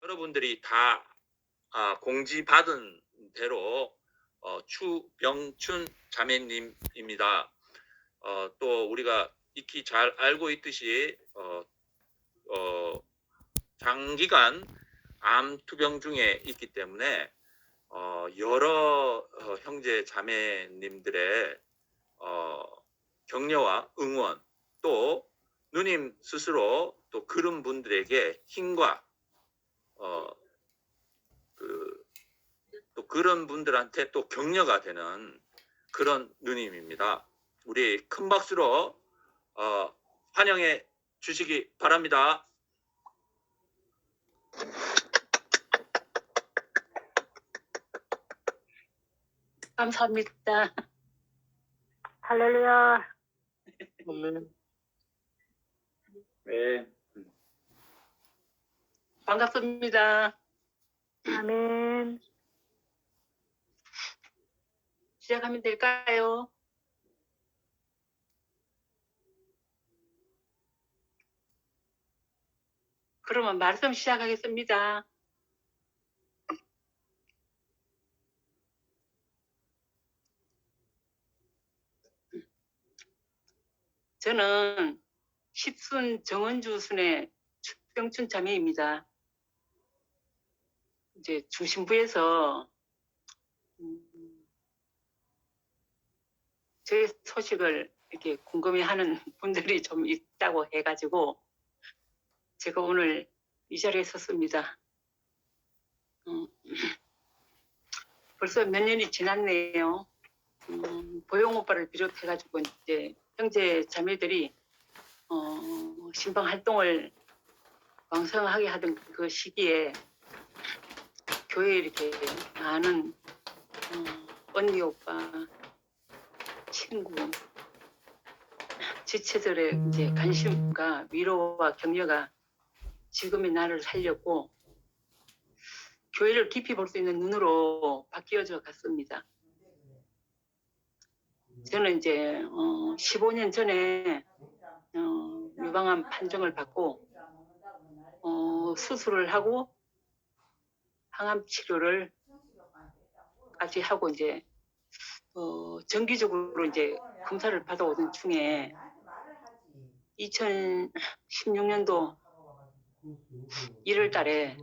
여러분들이 다 공지받은 대로 추병춘 자매님입니다. 또 우리가 익히 잘 알고 있듯이 장기간 암 투병 중에 있기 때문에 여러 형제 자매님들의 격려와 응원, 또 누님 스스로 또 그런 분들에게 힘과 또 그런 분들한테 또 격려가 되는 그런 누님입니다. 우리 큰 박수로 환영해 주시기 바랍니다. 감사합니다. 할렐루야. 네. 반갑습니다. 아멘. 시작하면 될까요? 그러면 말씀 시작하겠습니다. 저는 십순 정은주 순의 추병춘 자매입니다. 이제 중심부에서 제 소식을 이렇게 궁금해하는 분들이 좀 있다고 해가지고 제가 오늘 이 자리에 섰습니다. 벌써 몇 년이 지났네요. 보영 오빠를 비롯해가지고 이제 형제 자매들이 신방 활동을 왕성하게 하던 그 시기에 교회에 이렇게 많은 언니 오빠, 친구, 지체들의 이제 관심과 위로와 격려가 지금의 나를 살렸고 교회를 깊이 볼 수 있는 눈으로 바뀌어져 갔습니다. 저는 이제 15년 전에 유방암 판정을 받고 수술을 하고 항암 치료를 까지 하고 이제 정기적으로 이제 검사를 받아오던 중에 2016년도 1월 달에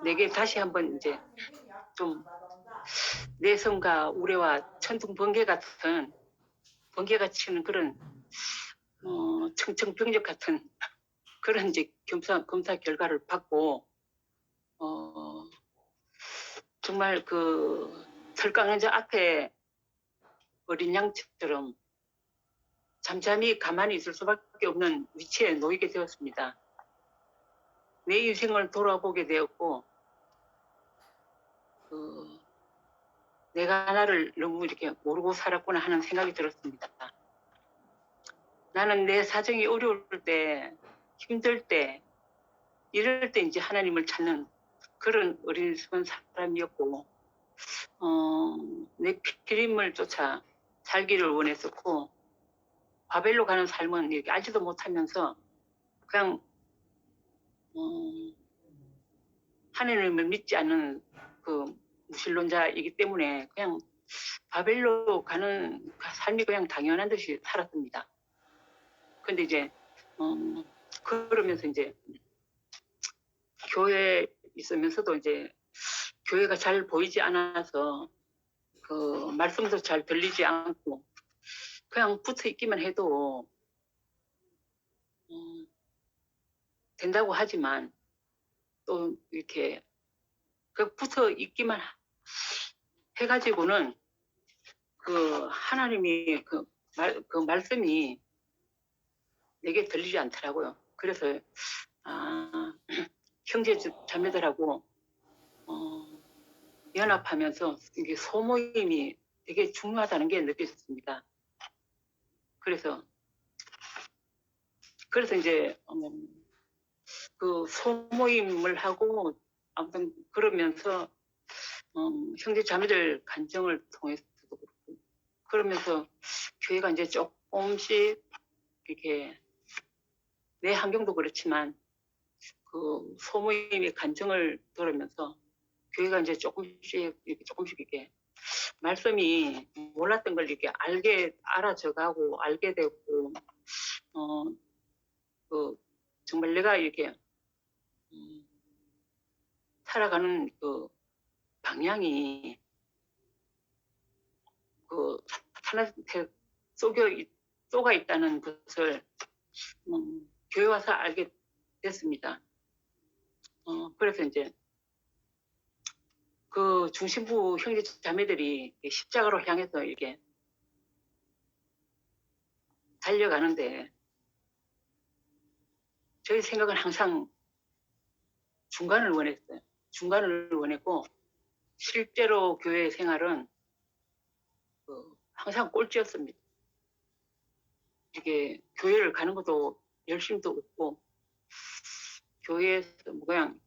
내게 다시 한번 이제 좀 내성과 우려와 천둥 번개 같은 번개가 치는 그런 청청병력 같은 그런 이제 검사 결과를 받고 정말 그 철강연자 앞에 어린 양처럼 잠잠히 가만히 있을 수밖에 없는 위치에 놓이게 되었습니다. 내 인생을 돌아보게 되었고 내가 나를 너무 이렇게 모르고 살았구나 하는 생각이 들었습니다. 나는 내 사정이 어려울 때, 힘들 때, 이럴 때 이제 하나님을 찾는 그런 어리석은 사람이었고 내 피림을 쫓아 살기를 원했었고 바벨로 가는 삶은 이렇게 알지도 못하면서 그냥 하나님을 믿지 않는 그 무신론자이기 때문에 그냥 바벨로 가는 삶이 그냥 당연한 듯이 살았습니다. 근데 이제 그러면서 이제 교회에 있으면서도 이제 교회가 잘 보이지 않아서 그 말씀도 잘 들리지 않고 그냥 붙어 있기만 해도 된다고 하지만 또 이렇게 그 붙어 있기만 해가지고는 그 하나님이 그 말씀이 내게 들리지 않더라고요. 그래서 형제 자매들하고 연합하면서 이게 소모임이 되게 중요하다는 게 느껴졌습니다. 그래서 이제 그 소모임을 하고 아무튼 그러면서 형제 자매들 간증을 통해서도 그렇고 그러면서 교회가 이제 조금씩 이렇게 내 환경도 그렇지만 그 소모임의 간증을 들으면서 교회가 이제 조금씩 이렇게 말씀이 몰랐던 걸 이렇게 알아져가고 알게 되고, 그 정말 내가 이렇게 살아가는 그 방향이 그 사탄한테 쏘가 있다는 것을 교회 와서 알게 됐습니다. 그래서 이제 그 중심부 형제 자매들이 십자가로 향해서 이렇게 달려가는데 저희 생각은 항상 중간을 원했어요. 중간을 원했고 실제로 교회 생활은 항상 꼴찌였습니다. 이게 교회를 가는 것도 열심도 없고 교회에서 뭐 그냥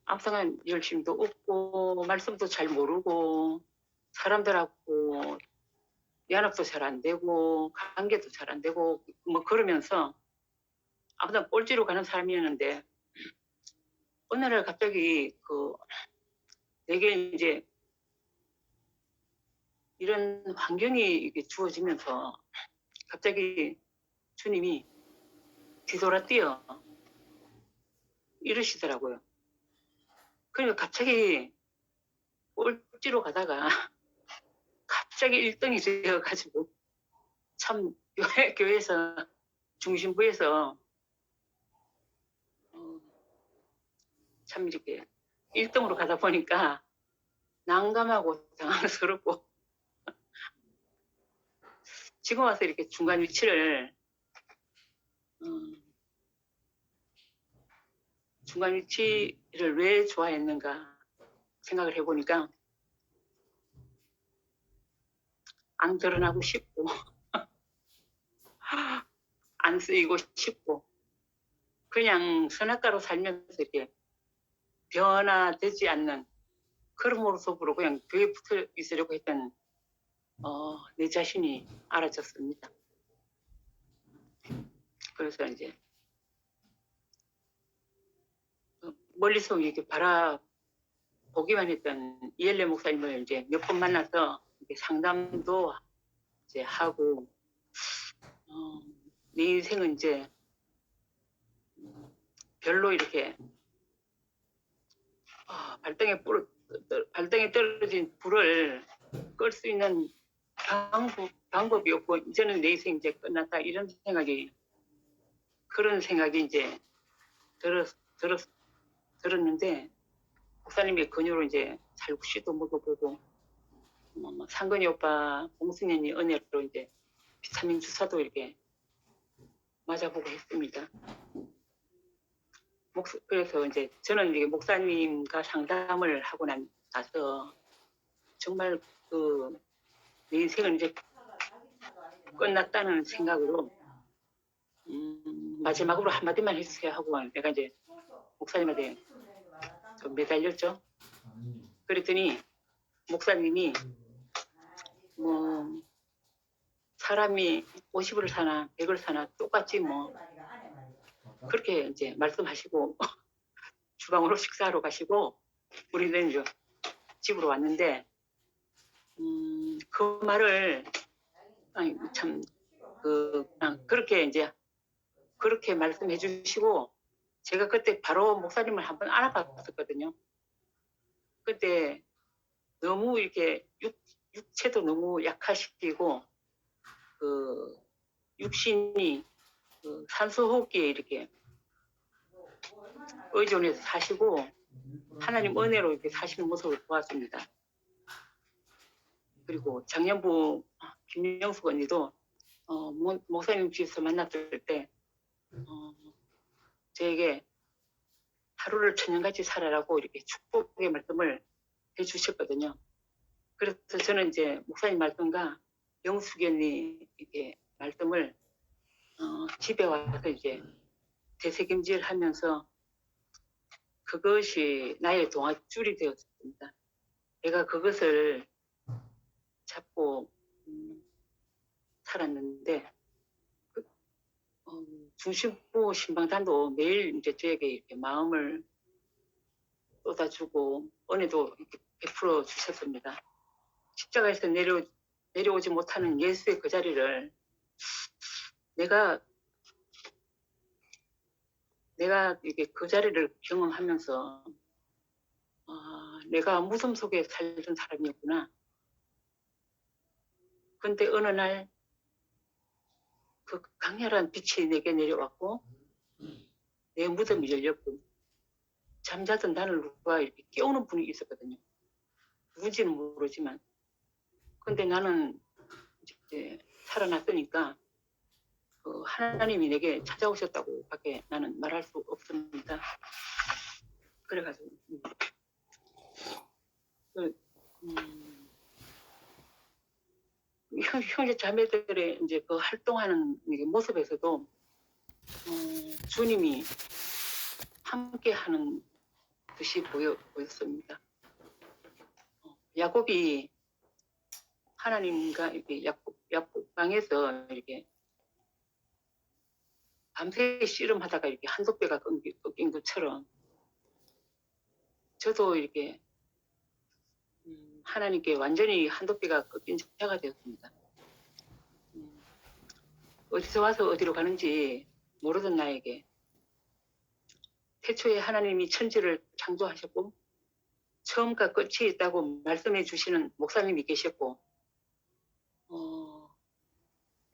앞서간 열심도 없고 말씀도 잘 모르고 사람들하고 연합도 잘 안 되고 관계도 잘 안 되고 뭐 그러면서 아무튼 꼴찌로 가는 사람이었는데 어느 날 갑자기 내게 이제 이런 환경이 이렇게 주어지면서 갑자기 주님이 뒤돌아 뛰어 이러시더라고요. 그러니까 갑자기 꼴찌로 가다가 갑자기 1등이 되어가지고 참 교회에서 중심부에서 참 이렇게 1등으로 가다 보니까 난감하고 당황스럽고 지금 와서 이렇게 중간 위치를 왜 좋아했는가 생각을 해보니까 안 결혼하고 싶고 안 쓰이고 싶고 그냥 선악가로 살면서 이렇게 변화되지 않는 그런 모습으로 그냥 교회에 붙어 있으려고 했던 내 자신이 알아졌습니다. 그래서 이제 멀리서 이렇게 바라보기만 했던 이엘레 목사님을 이제 몇 번 만나서 이렇게 상담도 이제 하고 내 인생은 이제 별로 이렇게 발등에 떨어진 불을 끌 수 있는 방법이 없고 이제는 내 인생 이제 끝났다 이런 그런 생각이 이제 들었는데 목사님의 권유로 이제 살구씨도 먹어보고 상근이 오빠 봉순현이 은혜로 이제 비타민 주사도 이렇게 맞아보고 했습니다. 그래서 이제 저는 이게 목사님과 상담을 하고 나서 정말 내 인생은 이제 끝났다는 생각으로 마지막으로 한마디만 해주세요 하고 내가 이제 목사님한테 좀 매달렸죠. 그랬더니 목사님이 뭐 사람이 50을 사나 100을 사나 똑같지 뭐 그렇게 이제 말씀하시고 주방으로 식사하러 가시고 우리는 이제 집으로 왔는데 그 말을 참 그냥 그렇게 이제 그렇게 말씀해 주시고 제가 그때 바로 목사님을 한번 알아봤었거든요. 그때 너무 이렇게 육체도 너무 약하시고 육신이 산소호흡기에 이렇게 의존해서 사시고 하나님 은혜로 이렇게 사시는 모습을 보았습니다. 그리고 작년부 김영숙 언니도 목사님 집에서 만났을 때 저에게 하루를 천년같이 살아라고 이렇게 축복의 말씀을 해주셨거든요. 그래서 저는 이제 목사님 말씀과 영숙이 언니 이렇게 말씀을 집에 와서 이제 되새김질하면서 그것이 나의 동아줄이 되었습니다. 내가 그것을 잡고 살았는데 중심부 신방단도 매일 이제 저에게 이렇게 마음을 쏟아주고 은혜도 이렇게 베풀어 주셨습니다. 십자가에서 내려오지 못하는 예수의 그 자리를 내가 이게 그 자리를 경험하면서 내가 무덤 속에 살던 사람이었구나. 근데 어느 날 그 강렬한 빛이 내게 내려왔고 내 무덤이 열렸고 잠자던 나를 누가 이렇게 깨우는 분이 있었거든요. 누군지는 모르지만. 근데 나는 이제 살아났으니까 하나님이 내게 찾아오셨다고 밖에 나는 말할 수 없습니다. 그래가지고 형제 자매들의 이제 그 활동하는 모습에서도 주님이 함께하는 듯이 보였습니다. 야곱이 하나님과 이렇게 약국방에서 이렇게 밤새 씨름하다가 이렇게 한독배가 꺾인 것처럼 저도 이렇게 하나님께 완전히 한독배가 꺾인 자가 되었습니다. 어디서 와서 어디로 가는지 모르던 나에게 태초에 하나님이 천지를 창조하셨고 처음과 끝이 있다고 말씀해 주시는 목사님이 계셨고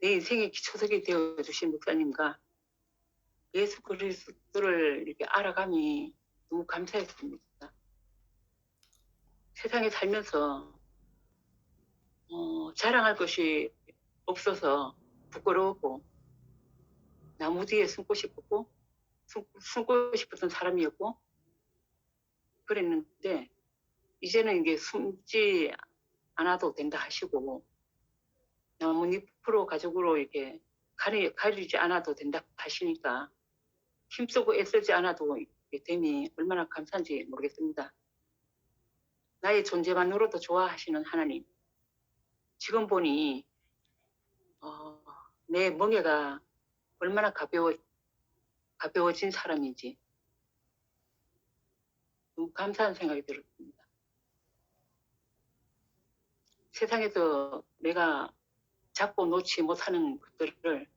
내 인생의 기초석이 되어주신 목사님과 예수 그리스도를 이렇게 알아감이 너무 감사했습니다. 세상에 살면서 자랑할 것이 없어서 부끄러웠고 나무 뒤에 숨고 싶었던 사람이었고 그랬는데 이제는 이게 숨지 않아도 된다 하시고 나뭇잎으로 가족으로 이렇게 가리지 않아도 된다 하시니까 힘쓰고 애쓰지 않아도 이게 됨이 얼마나 감사한지 모르겠습니다. 나의 존재만으로도 좋아하시는 하나님. 지금 보니 내 멍에가 얼마나 가벼워진 사람인지 너무 감사한 생각이 들었습니다. 세상에서 내가 잡고 놓지 못하는 것들을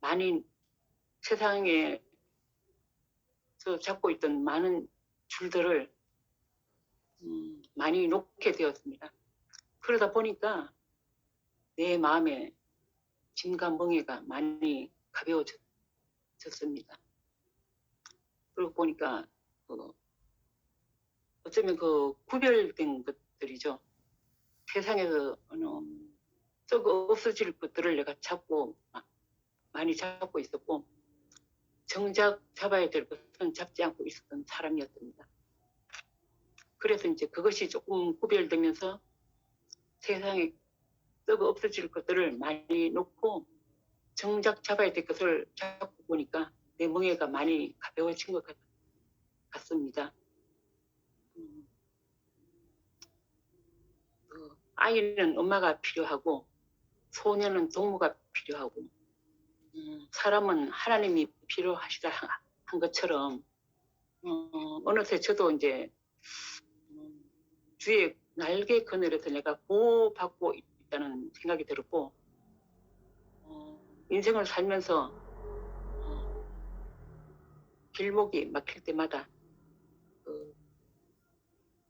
많이 세상에서 잡고 있던 많은 줄들을 많이 놓게 되었습니다. 그러다 보니까 내 마음에 짐과 멍에가 많이 가벼워졌습니다. 그러고 보니까 어쩌면 구별된 것들이죠. 세상에서 썩 없어질 것들을 내가 많이 잡고 있었고 정작 잡아야 될 것은 잡지 않고 있었던 사람이었습니다. 그래서 이제 그것이 조금 구별되면서 세상에 썩 없어질 것들을 많이 놓고 정작 잡아야 될 것을 잡고 보니까 내 멍에가 많이 가벼워진 것 같습니다. 아이는 엄마가 필요하고 소녀는 동무가 필요하고 사람은 하나님이 필요하시다 한 것처럼 어느새 저도 이제 주의 날개 그늘에서 내가 보호받고 있다는 생각이 들었고 인생을 살면서 길목이 막힐 때마다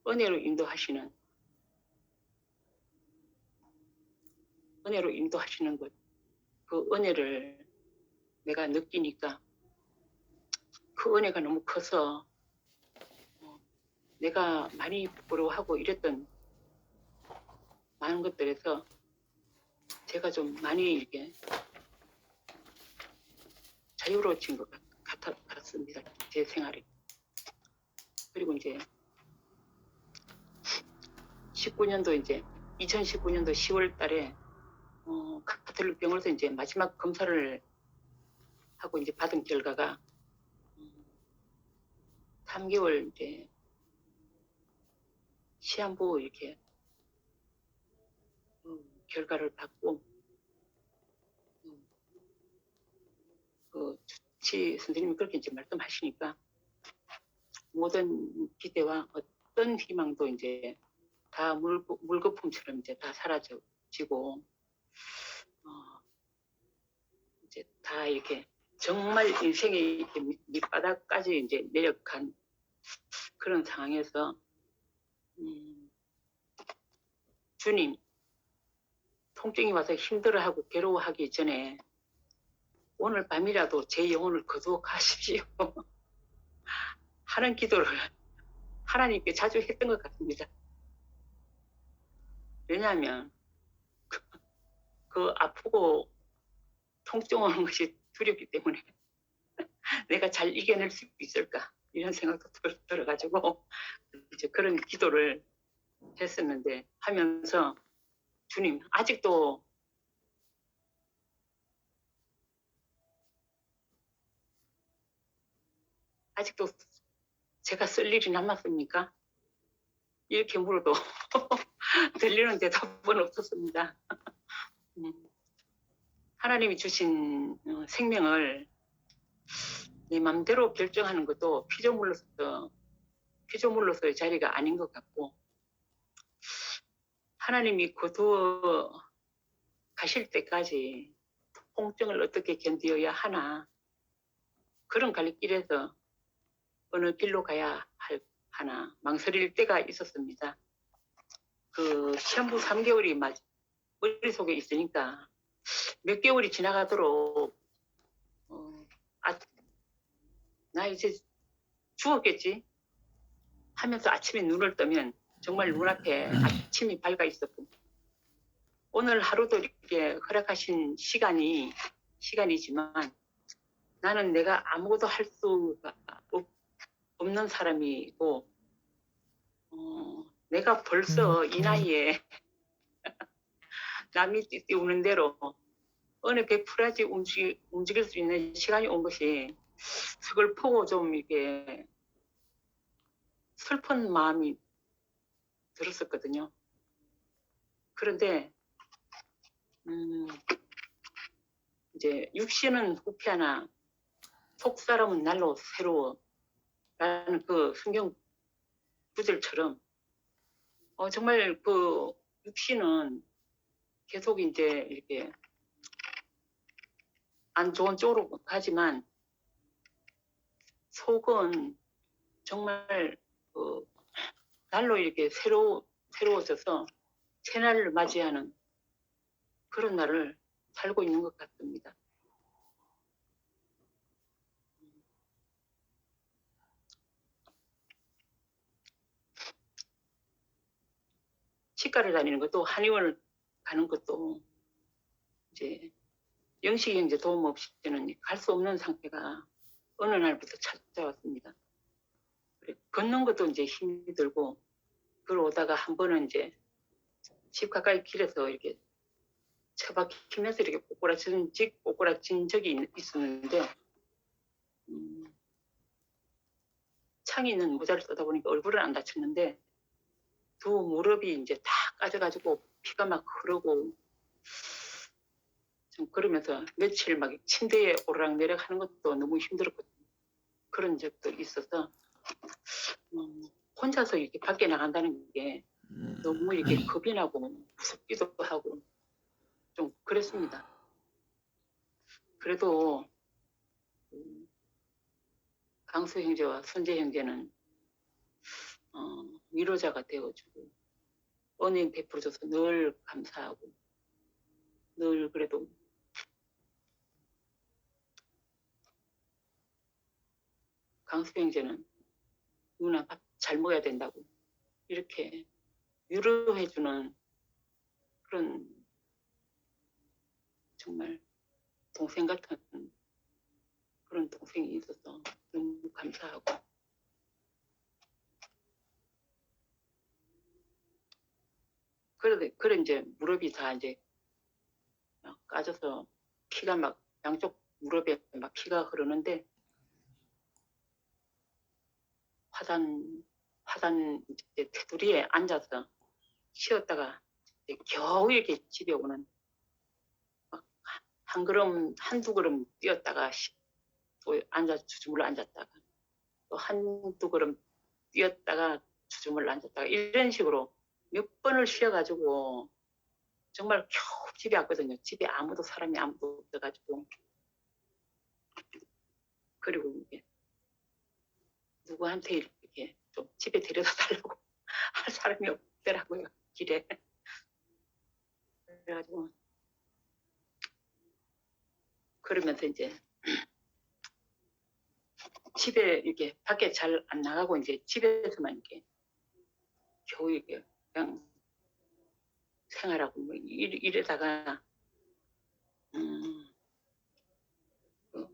은혜로 인도하시는 것, 그 은혜를 내가 느끼니까 그 은혜가 너무 커서 내가 많이 부끄러워하고 이랬던 많은 것들에서 제가 좀 많이 이렇게 자유로워진 것 같습니다. 제 생활이. 그리고 이제 2019년도 10월 달에 카톨릭 병원에서 이제 마지막 검사를 하고 이제 받은 결과가 3개월 이제 시한부 이렇게 결과를 받고 선생님이 그렇게 이제 말씀하시니까 모든 기대와 어떤 희망도 이제 다 물거품처럼 이제 다 사라지고 이제 다 이렇게 정말 인생의 이렇게 밑바닥까지 이제 내려간 그런 상황에서 주님, 통증이 와서 힘들어하고 괴로워하기 전에 오늘 밤이라도 제 영혼을 거두어 가십시오 하는 기도를 하나님께 자주 했던 것 같습니다. 왜냐하면 그 아프고 통증 오는 것이 두렵기 때문에 내가 잘 이겨낼 수 있을까 이런 생각도 들어가지고 이제 그런 기도를 했었는데 하면서 주님 아직도 제가 쓸 일이 남았습니까? 이렇게 물어도 들리는 대답은 없었습니다. 하나님이 주신 생명을 내 맘대로 결정하는 것도 피조물로서의 자리가 아닌 것 같고 하나님이 거두어 가실 때까지 통증을 어떻게 견디어야 하나 그런 갈길에서 어느 길로 가야 하나 망설일 때가 있었습니다. 그 시한부 3개월이 머릿속에 있으니까 몇 개월이 지나가도록 나 이제 죽었겠지 하면서 아침에 눈을 뜨면 정말 눈앞에 아침이 밝아 있었고 오늘 하루도 이렇게 허락하신 시간이지만 나는 내가 아무것도 할 수가 없는 사람이고 내가 벌써 이 나이에 남이 띄우는 대로 어느 베풀하지 움직일 수 있는 시간이 온 것이 그걸 보고 좀 이렇게 슬픈 마음이 들었었거든요. 그런데 이제 육신은 후패하나 속사람은 날로 새로워라는 그 성경 구절처럼 정말 그 육신은 계속 이제 이렇게 안 좋은 쪽으로 가지만 속은 정말 날로 이렇게 새로워져서 새날을 맞이하는 그런 날을 살고 있는 것 같습니다. 치과를 다니는 것도 한의원을 가는 것도 이제 영식이 이제 도움 없이는 갈 수 없는 상태가 어느 날부터 찾아왔습니다. 걷는 것도 이제 힘이 들고 그러다가 한 번은 이제 집 가까이 길에서 이렇게 처박히면서 이렇게 꼬꾸라진 적이 있었는데 창이 있는 모자를 쓰다 보니까 얼굴은 안 다쳤는데 두 무릎이 이제 다 까져가지고 피가 막 흐르고 좀 그러면서 며칠 막 침대에 오르락내리락 하는 것도 너무 힘들었고 그런 적도 있어서 혼자서 이렇게 밖에 나간다는 게 너무 이렇게 겁이 나고 무섭기도 하고 좀 그랬습니다. 그래도 강수 형제와 선재 형제는 위로자가 되어주고 은행 베풀어줘서 늘 감사하고 늘 그래도 강수 형제는 누나 밥 잘 먹어야 된다고 이렇게 위로해주는 그런 정말 동생 같은 그런 동생이 있어서 너무 감사하고 그래 이제 무릎이 다 이제 막 까져서 피가 막 양쪽 무릎에 막 피가 흐르는데 화단 이제 테두리에 앉아서 쉬었다가 이제 겨우 이렇게 집에 오는 막 한두 걸음 뛰었다가 또 주저물러 앉았다가 또 한두 걸음 뛰었다가 주저물러 앉았다가 이런 식으로 몇 번을 쉬어가지고 정말 겨우 집에 왔거든요. 집에 사람이 아무도 없어가지고. 그리고 이게 누구한테 이렇게 좀 집에 데려다 달라고 할 사람이 없더라고요. 길에. 그래가지고 그러면서 이제 집에 이렇게 밖에 잘 안 나가고 이제 집에서만 이렇게 겨우 이렇게 그냥 생활하고 뭐 이러다가 그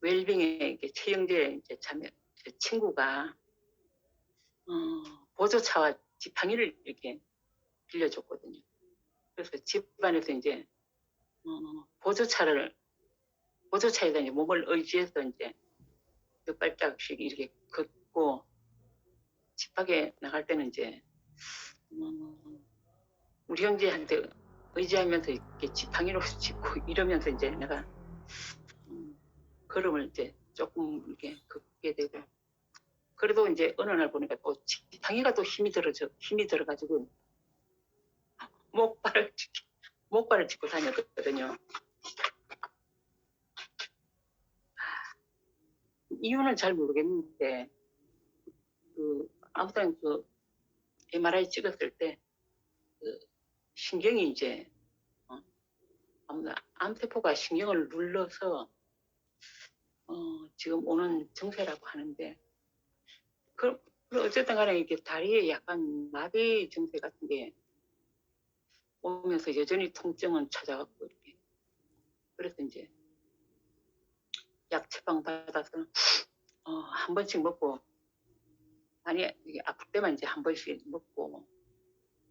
웰빙의 이렇게 최영재 이제 제 친구가 보조차와 지팡이를 이렇게 빌려줬거든요. 그래서 집안에서 이제 보조차에다 이제 몸을 의지해서 이제 몇 발짝씩 이렇게 걷고 집 밖에 나갈 때는 이제 우리 형제한테 의지하면서 이렇게 지팡이로 짚고 이러면서 이제 내가 걸음을 이제 조금 이렇게 걷게 되고 그래도 이제 어느 날 보니까 또 지팡이가 또 힘이 들어가지고 목발을 짚고 다녔거든요. 이유는 잘 모르겠는데 아무튼 그 MRI 찍었을 때 그 신경이 이제 암세포가 신경을 눌러서 지금 오는 증세라고 하는데 그 어쨌든 간에 이렇게 다리에 약간 마비 증세 같은 게 오면서 여전히 통증은 찾아왔고 이렇게 그래서 이제 약 처방 받아서 한 번씩 먹고 아니 이게 아플 때만 이제 한 번씩 먹고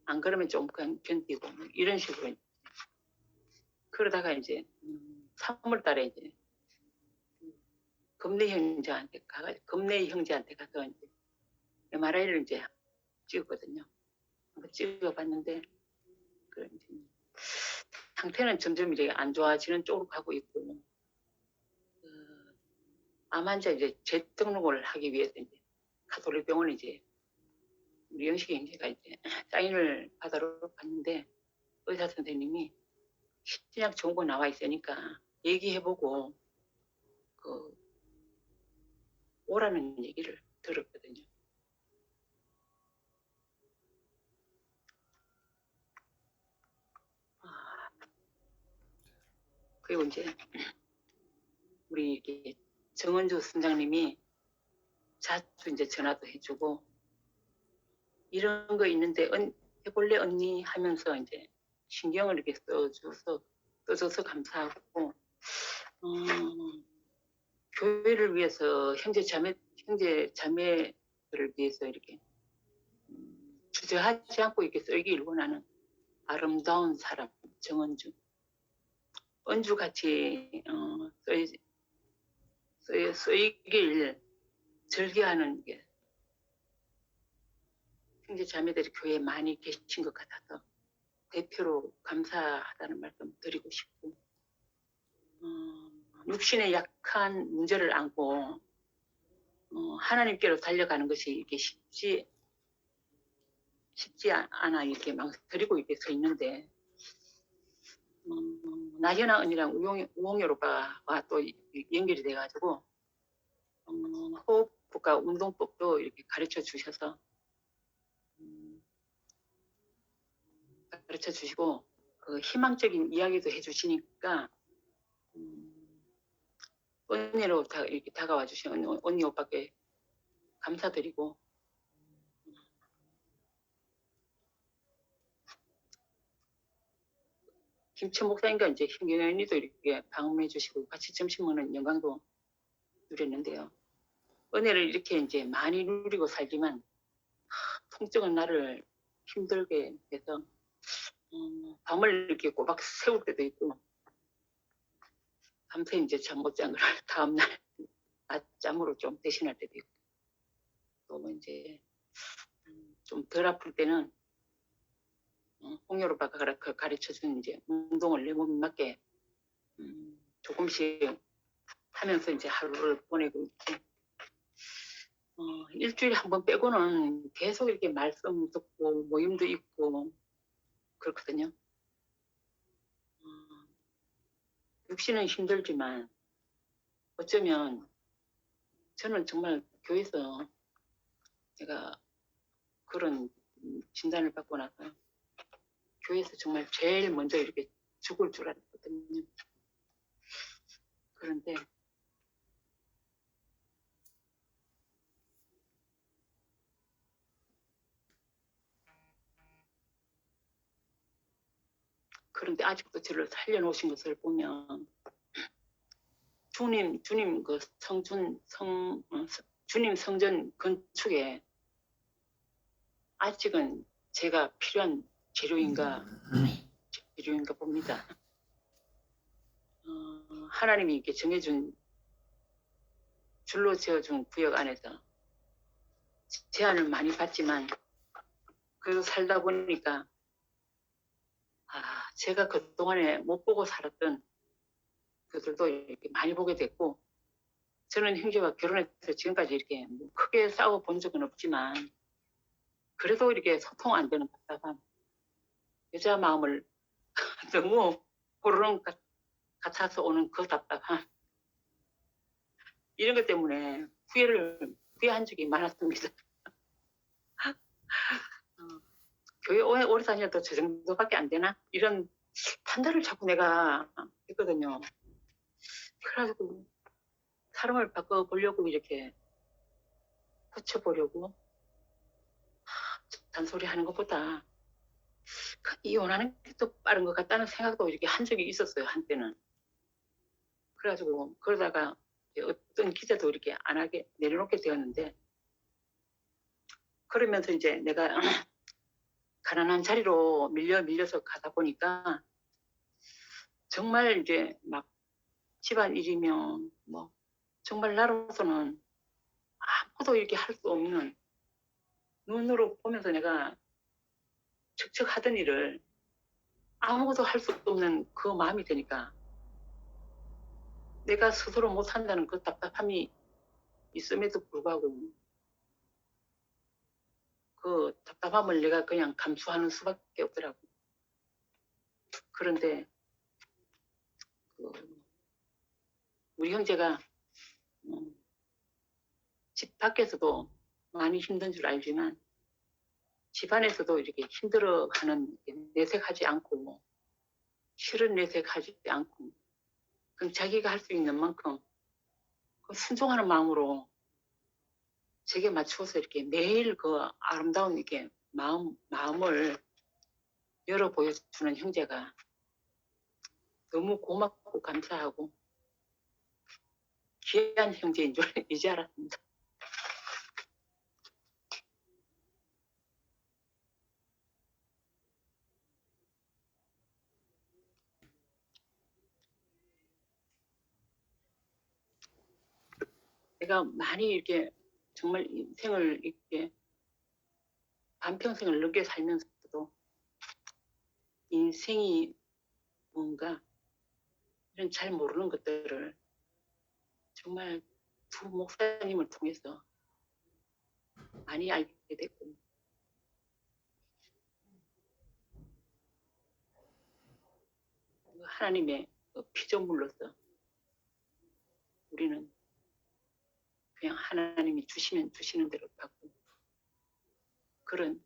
안 그러면 좀 그냥 견디고 뭐 이런 식으로 그러다가 이제 3월 달에 이제 금내 형제한테 가서 이제 MRI를 이제 찍었거든요. 한번 찍어봤는데 그 이제 상태는 점점 이렇게 안 좋아지는 쪽으로 가고 있고 암 환자 이제 재등록을 하기 위해서 이제 가톨릭 병원에 이제 우리 영식이 형제가 이제 사인을 받으러 갔는데 의사 선생님이 신약 좋은 거 나와 있으니까 얘기해보고 오라는 얘기를 들었거든요. 그리고 이제 우리 정은주 선장님이 자주 이제 전화도 해주고 이런 거 있는데 해볼래 언니 하면서 이제 신경을 이렇게 써줘서 감사하고 교회를 위해서 형제 자매들을 위해서 이렇게 주저하지 않고 이렇게 쓰기를 원하는 아름다운 사람 정은주 은주같이 쓰이길 즐겨하는 게 형제 자매들이 교회에 많이 계신 것 같아서 대표로 감사하다는 말씀 드리고 싶고 육신의 약한 문제를 안고 하나님께로 달려가는 것이 이렇게 쉽지 않아 이렇게 막 드리고 이렇게 서 있는데 나현아 언니랑 우홍열 오빠와 또 연결이 돼가지고 호흡법과 운동법도 이렇게 가르쳐 주셔서 가르쳐 주시고 그 희망적인 이야기도 해주시니까 언니로 이렇게 다가와 주신 언니 오빠께 감사드리고 김치 목사님과 이제 김경현이도 이렇게 방문해 주시고 같이 점심 먹는 영광도 누렸는데요. 은혜를 이렇게 이제 많이 누리고 살지만 통증은 나를 힘들게 해서 밤을 이렇게 꼬박 세울 때도 있고 밤새 이제 잠 못 잔 걸 다음날 낮잠으로 좀 대신할 때도 있고 또 이제 좀 덜 아플 때는 홍열 오빠가 가르쳐준 이제 운동을 내 몸에 맞게 조금씩 하면서 이제 하루를 보내고 있지. 일주일에 한 번 빼고는 계속 이렇게 말씀 듣고 모임도 있고 그렇거든요. 육신은 힘들지만 어쩌면 저는 정말 교회에서 제가 그런 진단을 받고 나서 교회에서 정말 제일 먼저 이렇게 죽을 줄 알았거든요. 그런데 아직도 저를 살려놓으신 것을 보면 주님 그 주님 성전 건축에 아직은 제가 필요한 재료인가 봅니다. 하나님이 이렇게 정해준 줄로 지어준 구역 안에서 제한을 많이 받지만 그래도 살다 보니까 제가 그동안에 못 보고 살았던 그들도 이렇게 많이 보게 됐고 저는 형제와 결혼해서 지금까지 이렇게 뭐 크게 싸워 본 적은 없지만 그래도 이렇게 소통 안 되는 답답함 여자 마음을 너무 고르는 것 같아서 오는 그 답답함 이런 것 때문에 후회한 적이 많았습니다. 교회 오래 다녀도 저 정도밖에 안 되나? 이런 판단을 자꾸 내가 했거든요. 그래가지고 사람을 바꿔보려고 이렇게 고쳐보려고 잔소리 하는 것보다 이혼하는 게 더 빠른 것 같다는 생각도 이렇게 한 적이 있었어요, 한때는. 그래가지고 그러다가 어떤 기자도 이렇게 안 하게 내려놓게 되었는데 그러면서 이제 내가 가난한 자리로 밀려서 가다 보니까 정말 이제 막 집안 일이면 뭐 정말 나로서는 아무것도 이렇게 할 수 없는 눈으로 보면서 내가 척척하던 일을 아무것도 할 수 없는 그 마음이 드니까 내가 스스로 못한다는 그 답답함이 있음에도 불구하고 그 답답함을 내가 그냥 감수하는 수밖에 없더라고. 그런데 우리 형제가 집 밖에서도 많이 힘든 줄 알지만 집안에서도 이렇게 힘들어하는 내색하지 않고 싫은 내색하지 않고 그럼 자기가 할 수 있는 만큼 순종하는 마음으로 제게 맞추어서 이렇게 매일 그 아름다운 이렇게 마음을 열어 보여주는 형제가 너무 고맙고 감사하고 귀한 형제인 줄 이제 알았습니다. 내가 많이 이렇게 정말 인생을 이렇게 반평생을 늦게 살면서도 인생이 뭔가 이런 잘 모르는 것들을 정말 두 목사님을 통해서 많이 알게 됐고 하나님의 피조물로서 우리는 그냥 하나님이 주시면 주시는 대로 받고 그런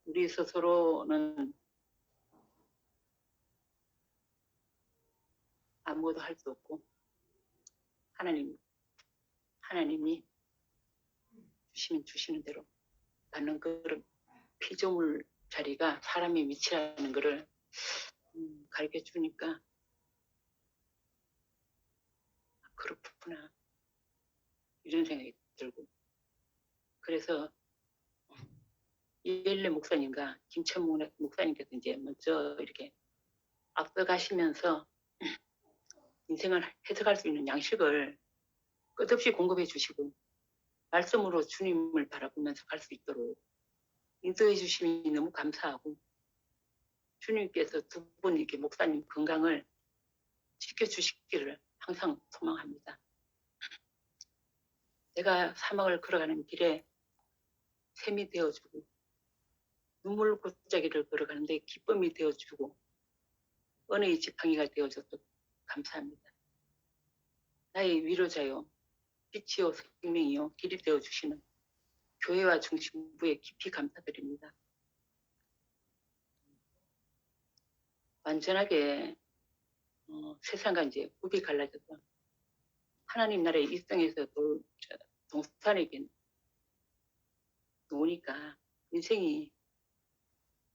우리 스스로는 아무것도 할 수 없고 하나님이 주시면 주시는 대로 받는 그런 피조물 자리가 사람의 위치라는 것을 가르쳐 주니까 그렇구나 이런 생각이 들고 그래서 이엘레 목사님과 김천 목사님께서 이제 먼저 이렇게 앞서가시면서 인생을 해석할 수 있는 양식을 끝없이 공급해 주시고 말씀으로 주님을 바라보면서 갈 수 있도록 인도해 주심이 너무 감사하고 주님께서 두 분 이렇게 목사님 건강을 지켜주시기를 항상 소망합니다. 내가 사막을 걸어가는 길에 샘이 되어주고 눈물 골짜기를 걸어가는데 기쁨이 되어주고 은혜의 지팡이가 되어줘서 감사합니다. 나의 위로자요, 빛이요, 생명이요, 길이 되어주시는 교회와 중심부에 깊이 감사드립니다. 완전하게 세상과 이제 굽이 갈라져서 하나님 나라의 일상에서 동산에게 놓으니까 인생이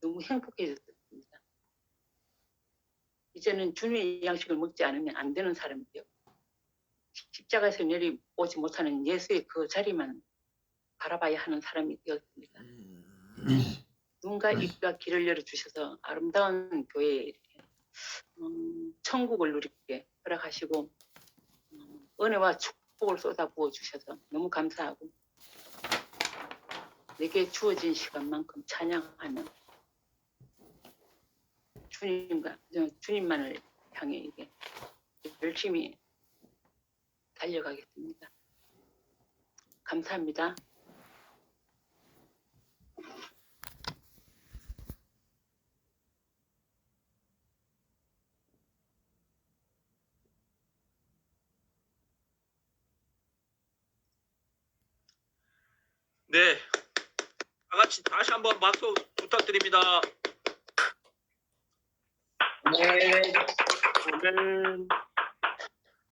너무 행복해졌습니다. 이제는 주님의 양식을 먹지 않으면 안 되는 사람이요. 십자가에서 내려오지 못하는 예수의 그 자리만 바라봐야 하는 사람이 되었습니다. 눈과 입과 길을 열어주셔서 아름다운 교회에 이렇게 천국을 누리게 허락하시고 은혜와 축복을 쏟아부어 주셔서 너무 감사하고 내게 주어진 시간만큼 찬양하며 주님만을 향해 이게 열심히 달려가겠습니다. 감사합니다. 네, 다 같이 다시 한번 박수 부탁드립니다. 네. 오늘